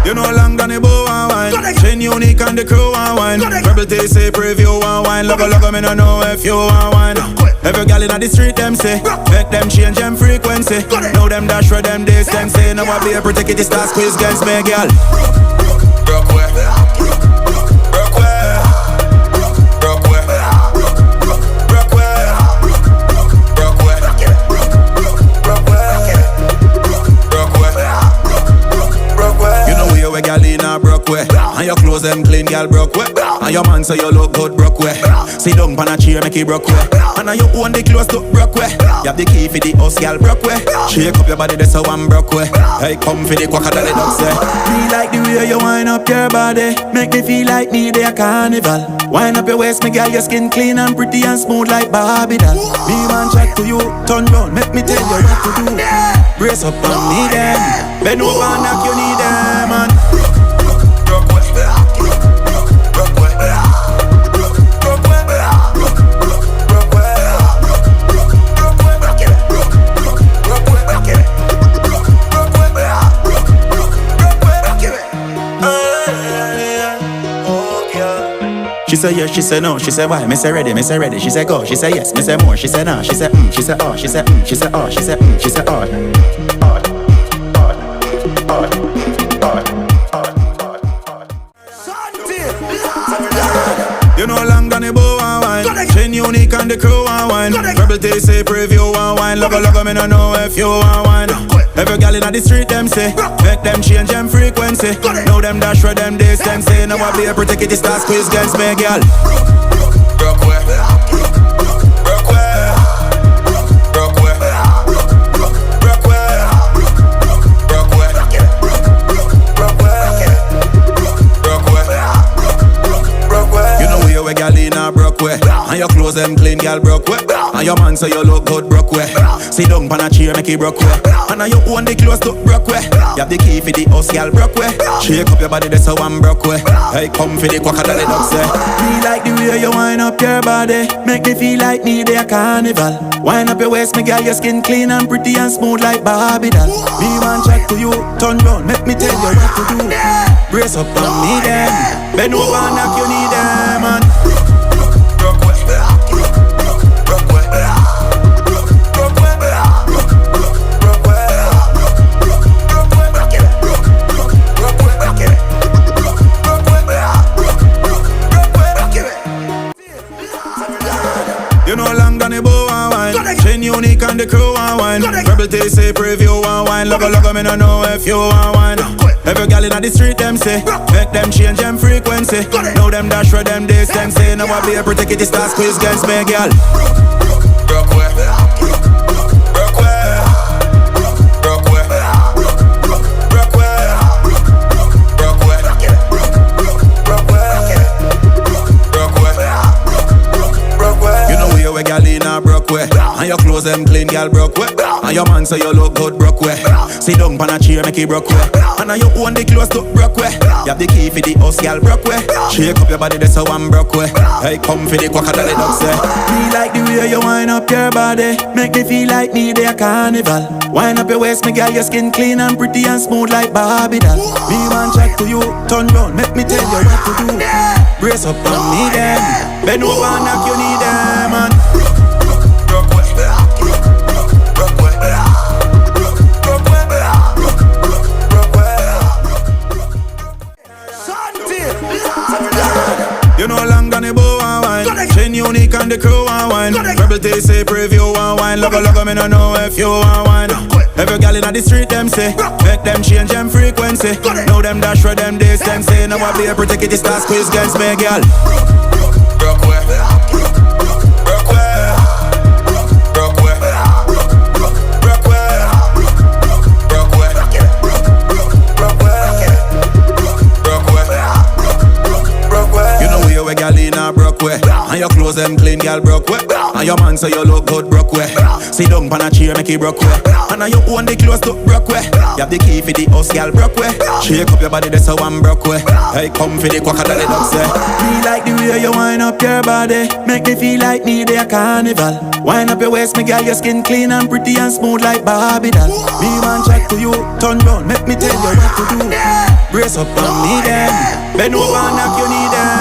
You know long than the bow and wine. Chain unique and the crew and wine. Rebel T say preview and wine. Logo me no know if you and wine. Every gal in the street them say make them change them frequency. Know them dash for them distance. Say now I be a protect it start squeeze against me gal. Bruk way. Bruk way. Bruk way. Bruk way. Bruk way. Bruk way. You know we gal in a Bruk way. And your clothes them clean gal Bruk way. And your man say you look good Bruk way. Sit down pan a chair make it Bruk way. And you own the clothes to Bruk way. You have the key for the house gal Bruk way. Shake up your body that's how I'm Bruk way. Hey come for the quacker that the dog say. Me like the way you wind up your body. Make me feel like me there carnival. Wind up your waist me girl your skin clean and pretty and smooth like Barbie doll. Me man chat to you turn round make me tell you what to do. Brace up on me then. Bend over and knock you knee them man. She said yes, she said no, she said why, me say ready, she said go, she said yes, me say more, she said nah, she said she said oh, she said she said oh, she said she said oh. You know long than the bow and wine. Chain unique and the crew and wine. Rebel T say preview and wine. Logo me no know if you and wine. Every gal in the street them say make them change them frequency. Know them dash for them distance. Say now I be a protect it start squeeze against me gal. Bruk way. Bruk way. Bruk way. Bruk way. Bruk way. Bruk way. You know we gal in a Bruk way. And your clothes them clean gal Bruk way. And your man say you look good Bruk way. Sit down pan a chair make it Bruk way. And you own the clothes to Bruk way. You have the key for the house gal Bruk way. Shake up your body that's how I'm Bruk way. Hey come for the quacker that the dog say. Me like the way you wind up your body. Make me feel like me there carnival. Wind up your waist me girl your skin clean and pretty and smooth like Barbie doll. Me man chat to you turn round make me tell you what to do. Brace up on me then. Bend over and knock you knee them man. Chain unique and the crew and wine. Rebel T say preview and wine. Logo me no know if you and wine. Every gal in the street them say make them change them frequency. Know them dash for them distance. Say now I be a protect it start squeeze against me gal. Bruk way. Bruk way. Bruk way. Bruk way. Bruk way. Bruk way. You know we gal in a Bruk way. And your clothes them clean gal Bruk way. And your man say you look good Bruk way. Sit down pan a chair make it Bruk way. And you own the clothes to Bruk way. You have the key for the house gal Bruk way. Shake up your body that's how I'm Bruk way. Hey come for the quacker that the dog say. Me like the way you wind up your body. Make me feel like me there carnival. Wind up your waist me girl your skin clean and pretty and smooth like Barbie doll. Me man chat to you turn round make me tell you what to do. Brace up on me then. Bend over and knock you knee them man. You know long than the bow and wine. Chain unique and the crew and wine. Rebel T say preview and wine. Logo me no know if you and wine. Every gal in the street them say make them change them frequency. Know them dash for them distance. Say now I be a protect it start squeeze against me gal. Bruk way. Bruk way. Bruk way. Bruk way. Bruk way. Bruk way. You know we gal in a Bruk way. And your clothes them clean gal Bruk way. And your man say you look good Bruk way. Sit down pan a chair, make it broke way. And now you own the clothes to broke way. You have the key for the house, girl, broke way. Shake up your body, that's how I'm broke way. Hey, come for the quacker that the dog say. Me like the way you wind up your body. Make me feel like me there carnival. Wind up your waist, me girl, your skin clean and pretty and smooth like Barbie doll. Me man chat to you, turn round, make me tell you what to do. Brace up on me then. Bend over and knock your knee then.